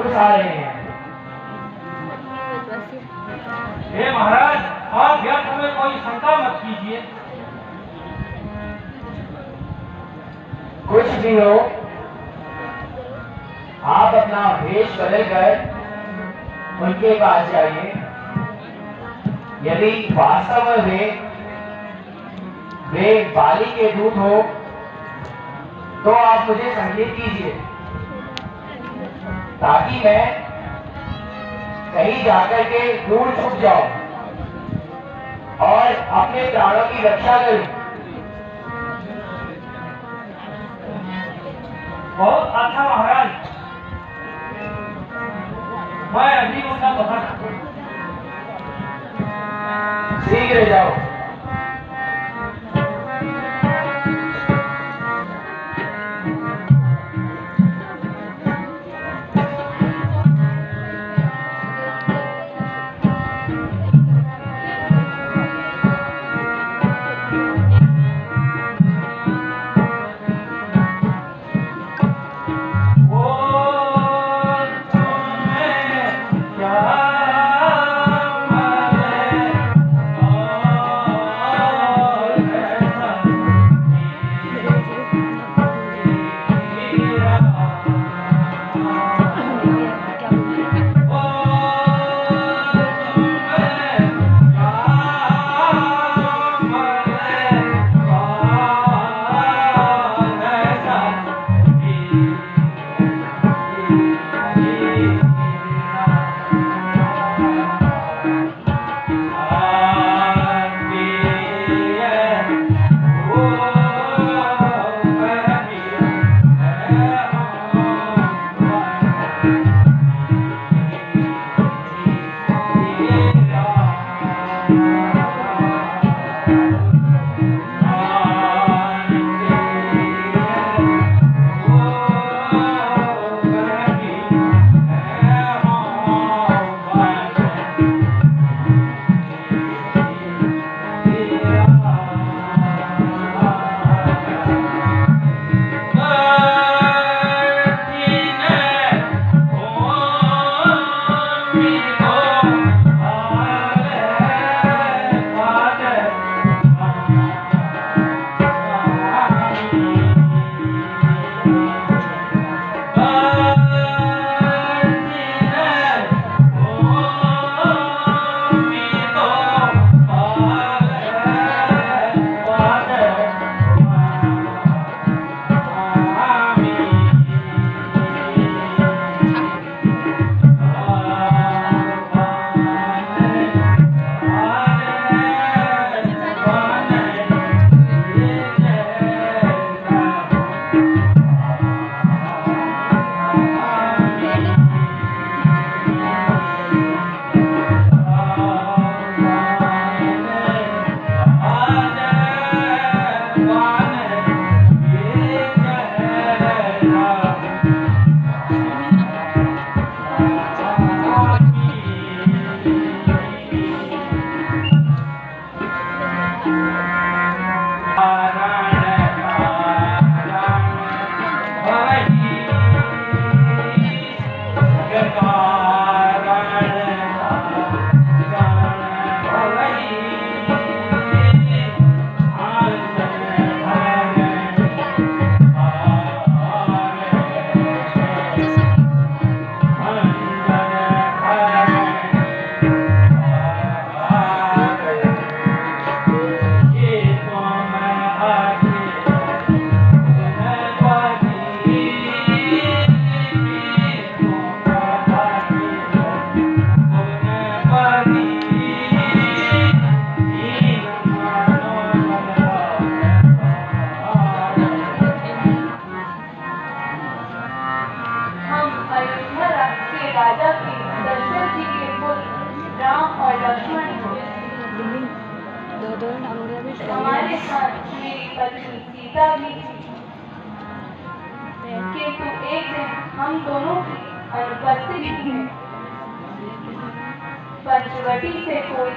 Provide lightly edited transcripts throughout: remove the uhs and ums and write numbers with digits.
पुरुष आ रहे हैं। हे महाराज, आप व्यर्थ में कोई शंका मत कीजिए। कुछ भी हो, आप अपना वेश बदल कर उनके पास जाइए। यदि वास्तव में वे बाली के दूत हो तो आप मुझे संकेत कीजिए, ताकि मैं कहीं जाकर के दूर छुप जाऊं और अपने प्राणों की रक्षा करूं। बहुत अच्छा महाराज, मैं अभी उनका पता शीघ्र जाओ। हमारे साथ मेरी पत्नी सीता भी थी, किंतु एक दिन हम दोनों की अनुपस्थिति में पंचवटी से कोई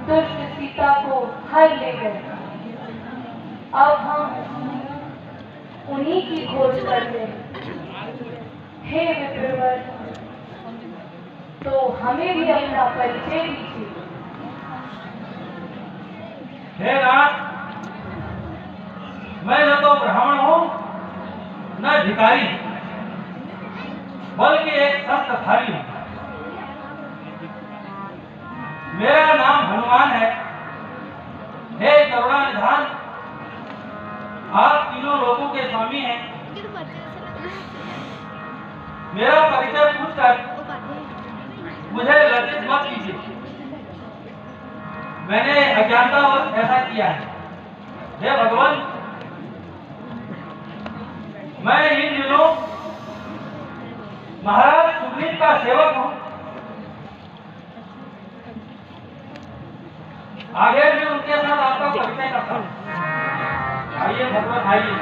दुष्ट सीता को हर ले गए। अब हम उन्हीं की खोज करते हैं। हे विप्रवर, तो हमें भी अपना परिचय दीजिए। हे नाथ, मैं न तो ब्राह्मण हूँ न भिखारी, बल्कि एक शस्त्रधारी हूँ। मेरा नाम हनुमान है। हे करुणानिधान, आप तीनों लोगों के स्वामी हैं। मेरा परिचय पूछकर मुझे लज्जित मत कीजिए। मैंने अज्ञानतावश ऐसा किया है। हे भगवान, मैं इन दिनों महाराज सुग्रीव का सेवक हूँ। आगे भी उनके साथ आपका परिचय करता हूँ। आइए भगवान, आइए।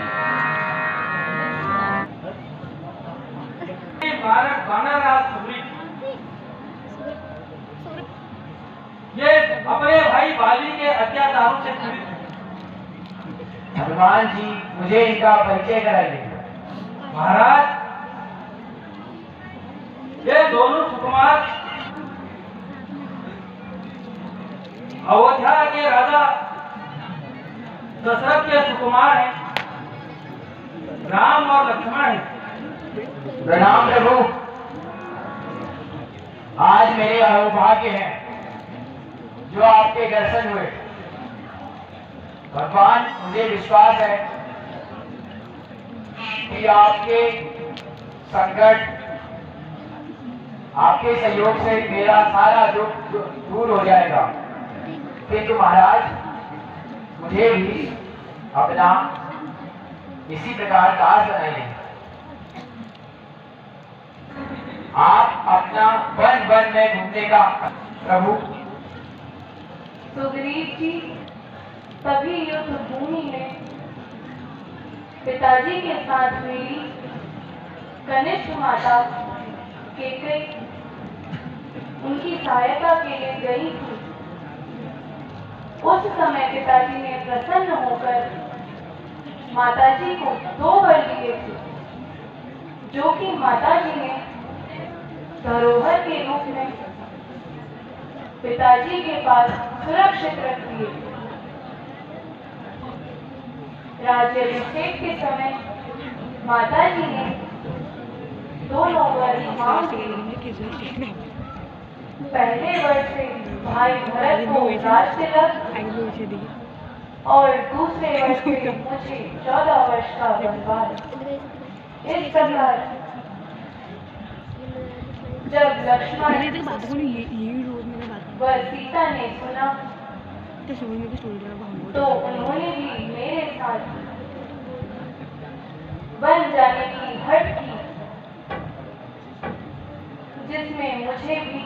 वानरराज सुग्रीव, ये अपने भाई बाली के अत्याचारों से पीड़ित हैं। हनुमान जी, मुझे इनका परिचय कराइए। महाराज, ये दोनों सुकुमार अयोध्या के राजा दशरथ के सुकुमार हैं। राम और लक्ष्मण हैं। प्रणाम प्रभु। आज मेरे अहोभाग्य हैं जो आपके दर्शन हुए। भगवान, मुझे विश्वास है कि आपके संकट, आपके सहयोग से मेरा सारा दुख दूर हो जाएगा। किंतु महाराज, मुझे भी अपना इसी प्रकार दास बनाइए। आप अपना वन वन में घूमने का प्रभु। सुग्रीव जी, तभी युद्ध भूमि में पिताजी के साथ मेरी कनिष्ठ माता केकई उनकी सहायता के लिए गई थी। उस समय पिताजी ने प्रसन्न होकर माताजी को 2 वर दिए थे, जो कि माताजी ने धरोहर के रूप में पिताजी के पास सुरक्षित रख दिए। राज्याभिषेक के समय माताजी ने दोनों वर मांग लिए। पहले वर्ष से भाई भरत को राज तिलक और दूसरे वर्ष से मुझे 14 वर्ष का वनवास। इस प्रकार जब लक्ष्मण व सीता ने सुना तो उन्होंने भी मेरे साथ बन जाने की हट की, जिसमें मुझे भी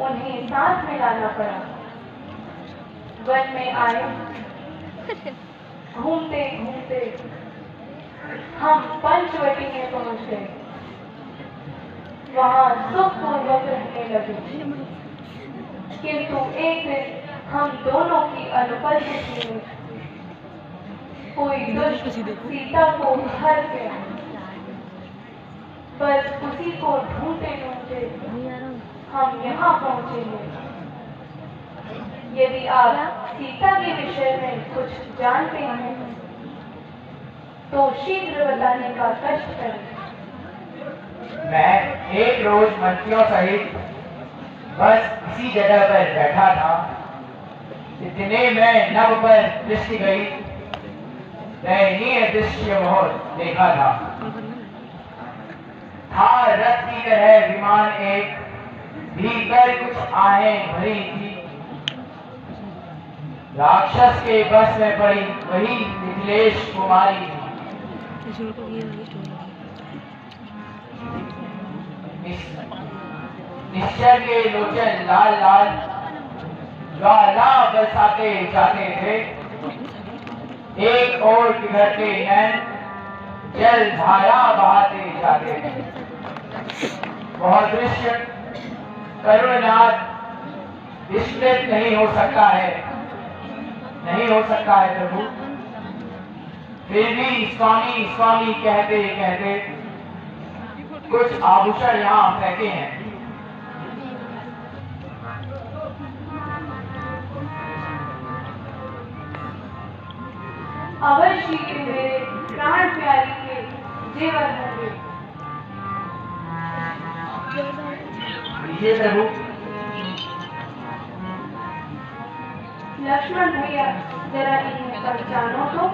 उन्हें साथ में लाना पड़ा। वन में आए, घूमते घूमते हम पंचवटी में पहुंच गए। वहां सुखपूर्वक रहने लगे। किंतु एक दिन हम दोनों की अनुपस्थिति में कोई दुष्ट सीता को हर गया। बस उसी को ढूंढते ढूंढते हम यहाँ पहुंचे हैं। यदि आप सीता के विषय में कुछ जानते हैं तो शीघ्र बताने का कष्ट करें। मैं एक रोज मंत्रियों सहित बस इसी जगह पर बैठा था। इतने में नभ पर दृष्टि गई। दयनीय दृश्य बहुत देखा था। रथ की तरह विमान एक, भीतर कुछ आहें भरी थी। राक्षस के बस में पड़ी वही मिथिलेश कुमारी थी। निश्चर के लोचन लाल लाल ज्वाला बरसाते जाते थे। एक और बिगड़ते नैन जल धारा बहाते जाते थे। वह दृश्य करुणनाथ विस्मृत नहीं हो सकता है, नहीं हो सकता है प्रभु। फिर भी स्वामी स्वामी कहते कहते कुछ आभूषण यहाँ फेंके हैं। अवश्य ये मेरे प्राण प्यारी के जेवर होंगे। ये प्रभु। लक्ष्मण भैया जरा इन्हें पहचानो तो।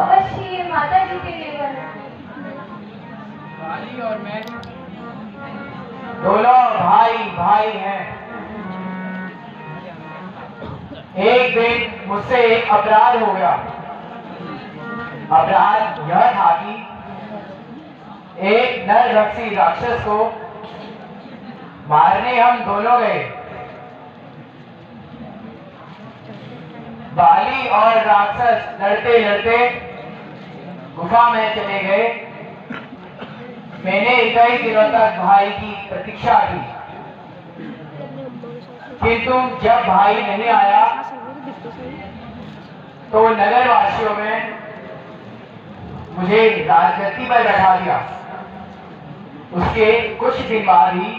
अवश्य माता जी के लेकर और मैं दोनों भाई भाई हैं। एक दिन मुझसे एक अपराध हो गया। अपराध यह था कि एक नर रक्षी राक्षस को मारने हम दोनों गए। बाली और राक्षस लड़ते लड़ते गुफा में चले गए। मैंने कई दिनों तक भाई की प्रतीक्षा की। किंतु जब भाई नहीं आया तो नगर वासियों में मुझे राजगद्दी पर बैठा दिया। उसके कुछ दिन बाद ही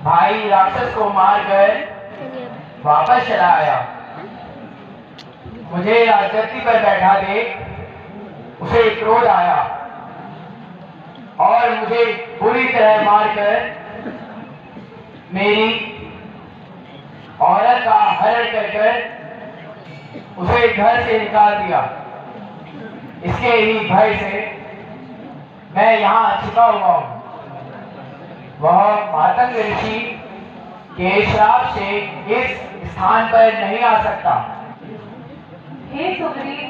भाई राक्षस को मारकर वापस चला आया। मुझे राजगद्दी पर बैठा देख उसे क्रोध आया और मुझे बुरी तरह मारकर मेरी औरत का हरण कर उसे घर से निकाल दिया। इसके ही भय से मैं यहाँ छिपा हुआ हूँ। वह मातंग ऋषि के श्राप से इस स्थान पर नहीं आ सकता। हे सुग्रीव,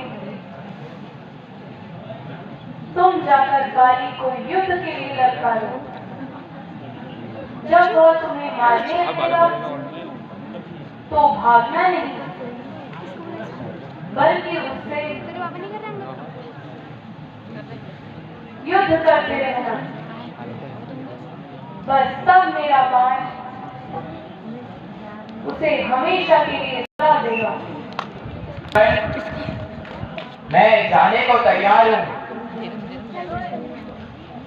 तुम जाकर बाली को युद्ध के लिए ललकारो। जब वह तुम्हें मारने आएगा तो भागना नहीं, बल्कि उससे युद्ध करते रहना। बस तब मेरा बाण उसे हमेशा के लिए सजा देगा। मैं जाने को तैयार हूँ,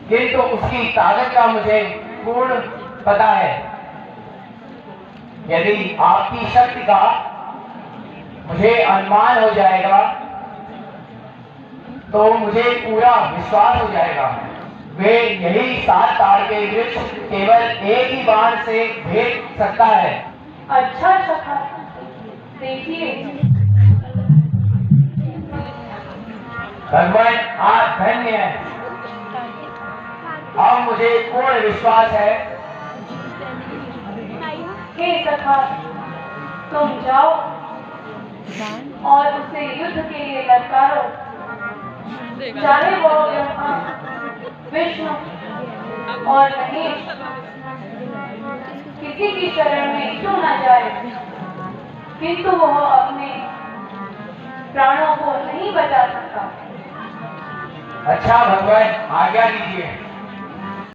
किंतु उसकी ताकत का मुझे पूर्ण पता है। यदि आपकी शक्ति का मुझे अनुमान हो जाएगा तो मुझे पूरा विश्वास हो जाएगा। वे यही 7 ताड़ के वृक्ष केवल एक ही बाण से भेद सकता है। अच्छा सखा, देखिए। भगवान आप धन्य हैं। अब मुझे पूर्ण विश्वास है। हे सखा, तुम जाओ और उसे युद्ध के लिए ललकारो। चाहे वो ब्रह्मा, विष्णु और महेश किसी की शरण में क्यों न जाए, किंतु वह अपने प्राणों को नहीं बचा सकता। अच्छा भगवान, आज्ञा दीजिए।